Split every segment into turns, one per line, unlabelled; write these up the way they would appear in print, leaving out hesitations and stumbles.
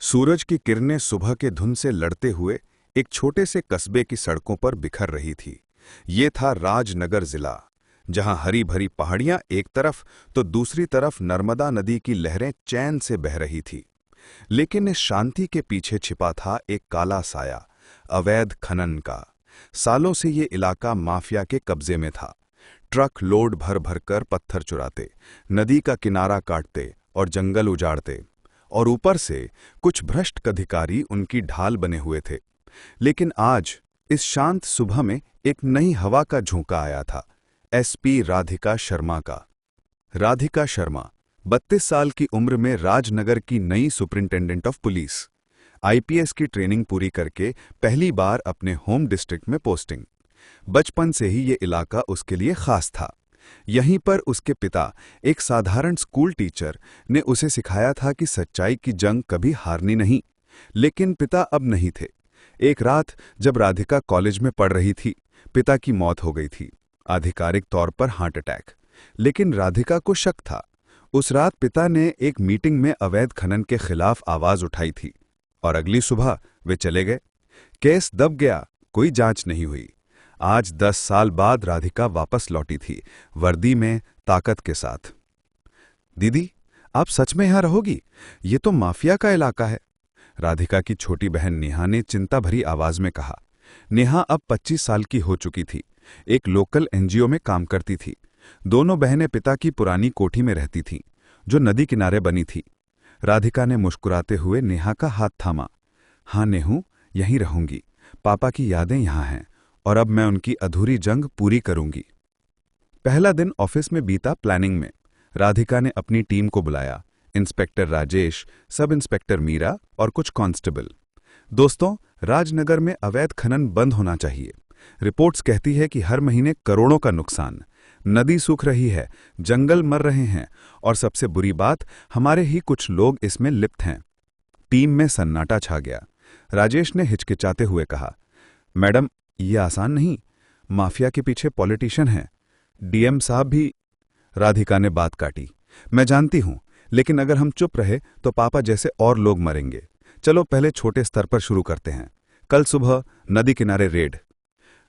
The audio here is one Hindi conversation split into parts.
सूरज की किरणें सुबह के धुंध से लड़ते हुए एक छोटे से कस्बे की सड़कों पर बिखर रही थी। ये था राजनगर जिला, जहां हरी भरी पहाड़ियां एक तरफ तो दूसरी तरफ नर्मदा नदी की लहरें चैन से बह रही थी। लेकिन इस शांति के पीछे छिपा था एक काला साया, अवैध खनन का। सालों से ये इलाका माफिया के कब्जे में था। ट्रक लोड भर भर कर पत्थर चुराते, नदी का किनारा काटते और जंगल उजाड़ते, और ऊपर से कुछ भ्रष्ट अधिकारी उनकी ढाल बने हुए थे। लेकिन आज इस शांत सुबह में एक नई हवा का झोंका आया था, एसपी राधिका शर्मा का। राधिका शर्मा 32 साल की उम्र में राजनगर की नई सुपरिंटेंडेंट ऑफ पुलिस। आईपीएस की ट्रेनिंग पूरी करके पहली बार अपने होम डिस्ट्रिक्ट में पोस्टिंग। बचपन से ही ये इलाका उसके लिए खास था। यहीं पर उसके पिता, एक साधारण स्कूल टीचर, ने उसे सिखाया था कि सच्चाई की जंग कभी हारनी नहीं। लेकिन पिता अब नहीं थे। एक रात जब राधिका कॉलेज में पढ़ रही थी, पिता की मौत हो गई थी, आधिकारिक तौर पर हार्ट अटैक। लेकिन राधिका को शक था। उस रात पिता ने एक मीटिंग में अवैध खनन के खिलाफ आवाज उठाई थी, और अगली सुबह वे चले गए। केस दब गया, कोई जांच नहीं हुई। आज 10 साल बाद राधिका वापस लौटी थी, वर्दी में, ताकत के साथ। दीदी, आप सच में यहां रहोगी? ये तो माफिया का इलाका है। राधिका की छोटी बहन नेहा ने चिंता भरी आवाज में कहा। नेहा अब 25 साल की हो चुकी थी, एक लोकल एनजीओ में काम करती थी। दोनों बहनें पिता की पुरानी कोठी में रहती थीं, जो नदी किनारे बनी थी। राधिका ने मुस्कुराते हुए नेहा का हाथ थामा। हाँ नेहू, यहीं रहूंगी। पापा की यादें यहां हैं, और अब मैं उनकी अधूरी जंग पूरी करूंगी। पहला दिन ऑफिस में बीता प्लानिंग में। राधिका ने अपनी टीम को बुलाया, inspector Rajesh, sub inspector Meera और कुछ कांस्टेबल। दोस्तों, राजनगर में अवैध खनन बंद होना चाहिए। रिपोर्ट्स कहती है कि हर महीने करोड़ों का नुकसान। नदी सूख रही है, जंगल मर रहे हैं, और सबसे बुरी बात, हमारे ही कुछ लोग इसमें लिप्त हैं। टीम में सन्नाटा छा गया। राजेश ने हिचकिचाते हुए कहा, मैडम, ये आसान नहीं। माफिया के पीछे पॉलिटिशियन हैं, डीएम साहब भी। राधिका ने बात काटी। मैं जानती हूं, लेकिन अगर हम चुप रहे तो पापा जैसे और लोग मरेंगे। चलो पहले छोटे स्तर पर शुरू करते हैं। कल सुबह नदी किनारे रेड।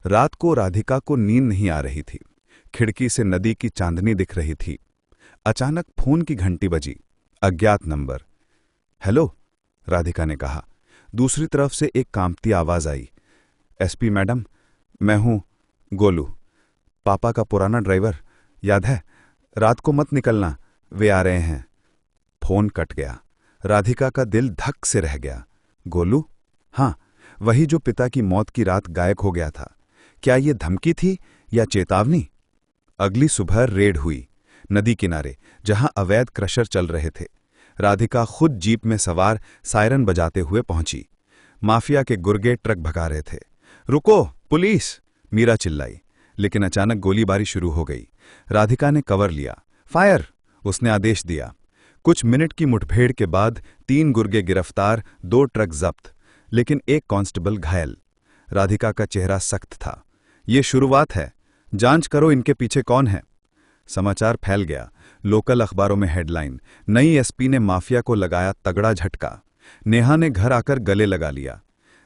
रात को राधिका को नींद नहीं आ रही थी। खिड़की से नदी की चांदनी दिख रही थी। अचानक फोन की घंटी बजी। अज्ञात नंबर। हेलो, राधिका ने कहा। दूसरी तरफ से एक कांपती आवाज आई। एसपी मैडम, मैं हूं गोलू, पापा का पुराना ड्राइवर। याद है? रात को मत निकलना, वे आ रहे हैं। फोन कट गया। राधिका का दिल धक से रह गया। गोलू? हाँ, वही जो पिता की मौत की रात गायब हो गया था। क्या ये धमकी थी या चेतावनी? अगली सुबह रेड हुई, नदी किनारे, जहां अवैध क्रशर चल रहे थे। राधिका खुद जीप में सवार सायरन बजाते हुए पहुंची। माफिया के गुर्गे ट्रक भगा रहे थे। रुको, पुलिस! मीरा चिल्लाई। लेकिन अचानक गोलीबारी शुरू हो गई। राधिका ने कवर लिया। फायर! उसने आदेश दिया। कुछ मिनट की मुठभेड़ के बाद 3 गुर्गे गिरफ्तार, 2 ट्रक जब्त, लेकिन एक कांस्टेबल घायल। राधिका का चेहरा सख्त था। ये शुरुआत है, जांच करो इनके पीछे कौन है। समाचार फैल गया। लोकल अखबारों में हेडलाइन, नई एसपी ने माफिया को लगाया तगड़ा झटका। नेहा ने घर आकर गले लगा लिया।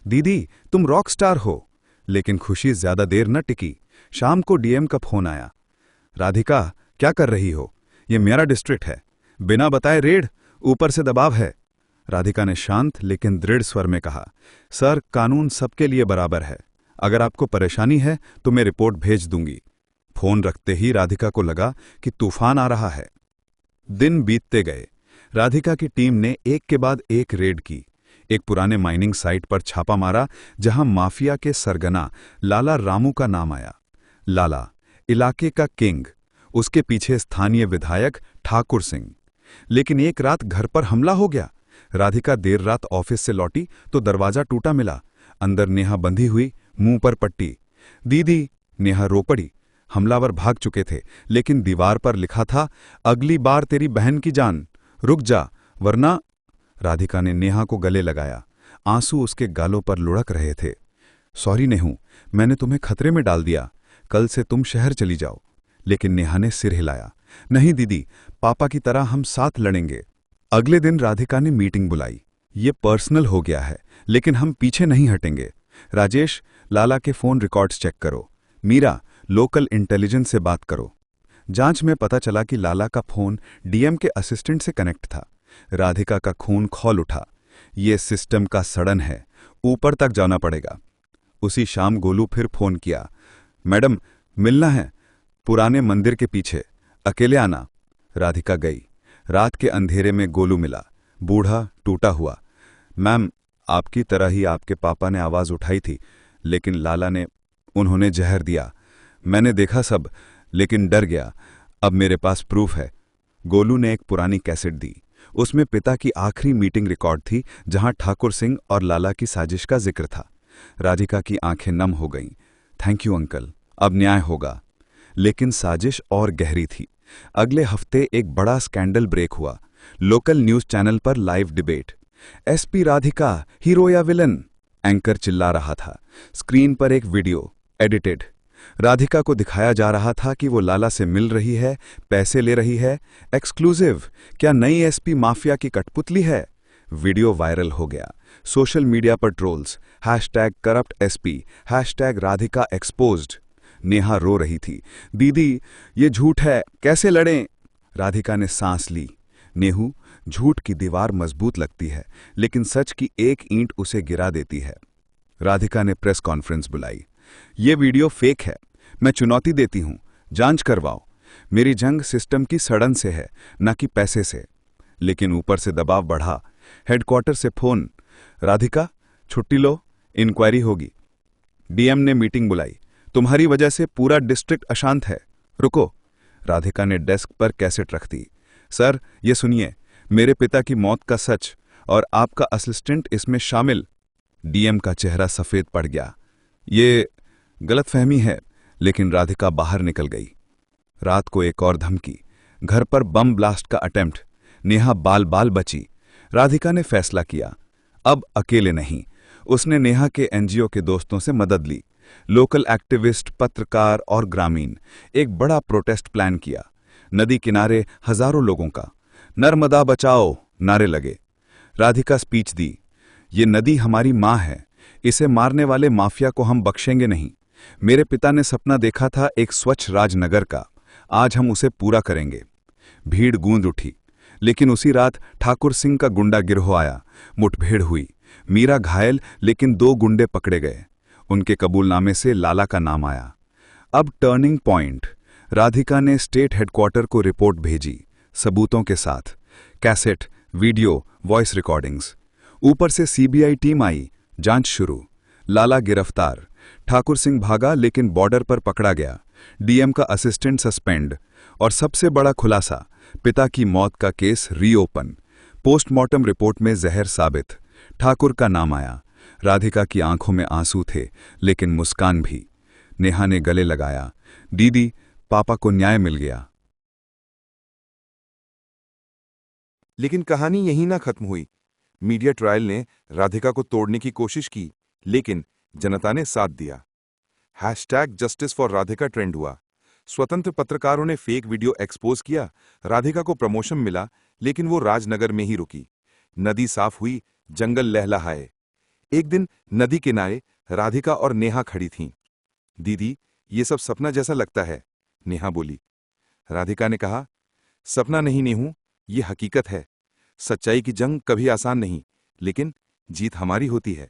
दीदी, तुम रॉक स्टार हो। लेकिन खुशी ज्यादा देर न टिकी। शाम को डीएम का फोन आया। राधिका, क्या कर रही हो? ये मेरा डिस्ट्रिक्ट है, बिना बताए रेड, ऊपर से दबाव है। राधिका ने शांत लेकिन दृढ़ स्वर में कहा, सर, कानून सबके लिए बराबर है। अगर आपको परेशानी है तो मैं रिपोर्ट भेज दूंगी। फोन रखते ही राधिका को लगा कि तूफान आ रहा है। दिन बीतते गए। राधिका की टीम ने एक के बाद एक रेड की। एक पुराने माइनिंग साइट पर छापा मारा, जहां माफिया के सरगना लाला रामू का नाम आया। लाला, इलाके का किंग, उसके पीछे स्थानीय विधायक ठाकुर सिंह। लेकिन एक रात घर पर हमला हो गया। राधिका देर रात ऑफिस से लौटी तो दरवाजा टूटा मिला। अंदर नेहा बंधी हुई, मुंह पर पट्टी। दीदी! नेहा रो पड़ी। हमलावर भाग चुके थे, लेकिन दीवार पर लिखा था, अगली बार तेरी बहन की जान, रुक जा, वरना। राधिका ने नेहा को गले लगाया। आंसू उसके गालों पर लुढ़क रहे थे। सॉरी नेहू, मैंने तुम्हें खतरे में डाल दिया। कल से तुम शहर चली जाओ। लेकिन नेहा ने सिर हिलाया। नहीं दीदी, पापा की तरह हम साथ लड़ेंगे। अगले दिन राधिका ने मीटिंग बुलाई। ये पर्सनल हो गया है, लेकिन हम पीछे नहीं हटेंगे। राजेश, लाला के फोन रिकॉर्ड्स चेक करो। मीरा, लोकल इंटेलिजेंस से बात करो। जांच में पता चला कि लाला का फोन डीएम के असिस्टेंट से कनेक्ट था। राधिका का खून खौल उठा। ये सिस्टम का सड़न है, ऊपर तक जाना पड़ेगा। उसी शाम गोलू फिर फोन किया। मैडम, मिलना है, पुराने मंदिर के पीछे, अकेले आना। राधिका गई। रात के अंधेरे में गोलू मिला, बूढ़ा, टूटा हुआ। मैम, आपकी तरह ही आपके पापा ने आवाज उठाई थी, लेकिन लाला ने, उन्होंने जहर दिया। मैंने देखा सब, लेकिन डर गया। अब मेरे पास प्रूफ है। गोलू ने एक पुरानी कैसेट दी। उसमें पिता की आखिरी मीटिंग रिकॉर्ड थी, जहां ठाकुर सिंह और लाला की साजिश का जिक्र था। राधिका की आंखें नम हो गईं। थैंक यू अंकल, अब न्याय होगा। लेकिन साजिश और गहरी थी। अगले हफ्ते एक बड़ा स्कैंडल ब्रेक हुआ। लोकल न्यूज चैनल पर live debate. SP Radhika, hero या विलन? एंकर चिल्ला रहा था। स्क्रीन पर एक वीडियो, एडिटेड। राधिका को दिखाया जा रहा था कि वो लाला से मिल रही है, पैसे ले रही है। एक्सक्लूसिव, क्या नई एसपी माफिया की कठपुतली है? वीडियो वायरल हो गया। सोशल मीडिया पर trolls, #corrupt SP, #Radhika exposed. Neha रो रही थी। दीदी, ये झूठ है, कैसे लड़ें? राधिका ने सांस ली। नेहू, झूठ की दीवार मजबूत लगती है, लेकिन सच की एक ईंट उसे गिरा देती है। राधिका ने प्रेस कॉन्फ्रेंस बुलाई। ये वीडियो फेक है, मैं चुनौती देती हूं, जांच करवाओ। मेरी जंग सिस्टम की सड़न से है, न कि पैसे से। लेकिन ऊपर से दबाव बढ़ा। हेडक्वार्टर से फोन। राधिका, छुट्टी लो, इंक्वायरी होगी। डीएम ने मीटिंग बुलाई। तुम्हारी वजह से पूरा डिस्ट्रिक्ट अशांत है, रुको। राधिका ने डेस्क पर कैसेट रख दी। सर, ये सुनिए, मेरे पिता की मौत का सच, और आपका असिस्टेंट इसमें शामिल। डीएम का चेहरा सफेद पड़ गया। ये गलतफहमी है। लेकिन राधिका बाहर निकल गई। रात को एक और धमकी, घर पर बम ब्लास्ट का अटेम्प्ट। नेहा बाल बाल बची। राधिका ने फैसला किया, अब अकेले नहीं। उसने नेहा के एनजीओ के दोस्तों से मदद ली। लोकल एक्टिविस्ट, पत्रकार और ग्रामीण। एक बड़ा प्रोटेस्ट प्लान किया। नदी किनारे हजारों लोगों का नर्मदा बचाओ नारे लगे। राधिका स्पीच दी। ये नदी हमारी मां है, इसे मारने वाले माफिया को हम बख्शेंगे नहीं। मेरे पिता ने सपना देखा था एक स्वच्छ राजनगर का, आज हम उसे पूरा करेंगे। भीड़ गूंज उठी। लेकिन उसी रात ठाकुर सिंह का गुंडा गिरोह आया। मुठभेड़ हुई। मीरा घायल, लेकिन 2 गुंडे पकड़े गए। उनके कबूलनामे से लाला का नाम आया। अब टर्निंग पॉइंट। राधिका ने स्टेट हेडक्वार्टर को रिपोर्ट भेजी, सबूतों के साथ। Cassette, video, voice recordings. ऊपर से सीबीआई टीम आई। जांच शुरू। लाला गिरफ्तार। ठाकुर सिंह भागा, लेकिन बॉर्डर पर पकड़ा गया। डीएम का असिस्टेंट सस्पेंड। और सबसे बड़ा खुलासा, पिता की मौत का केस रीओपन। पोस्टमार्टम रिपोर्ट में जहर साबित। ठाकुर का नाम आया। राधिका की आंखों में आंसू थे, लेकिन मुस्कान भी। नेहा ने गले लगाया। दीदी, पापा को न्याय मिल गया।
लेकिन कहानी यहीं ना खत्म हुई। मीडिया ट्रायल ने राधिका को तोड़ने की कोशिश की, लेकिन जनता ने साथ दिया। #जस्टिस फॉर राधिका ट्रेंड हुआ। स्वतंत्र पत्रकारों ने फेक वीडियो एक्सपोज किया। राधिका को प्रमोशन मिला, लेकिन वो राजनगर में ही रुकी। नदी साफ हुई, जंगल लहलहाए। एक दिन नदी किनारे राधिका और नेहा खड़ी थीं। दीदी, ये सब सपना जैसा लगता है, नेहा बोली। राधिका ने कहा, सपना नहीं नेहू, ये हकीकत है। सच्चाई की जंग कभी आसान नहीं, लेकिन जीत हमारी होती है।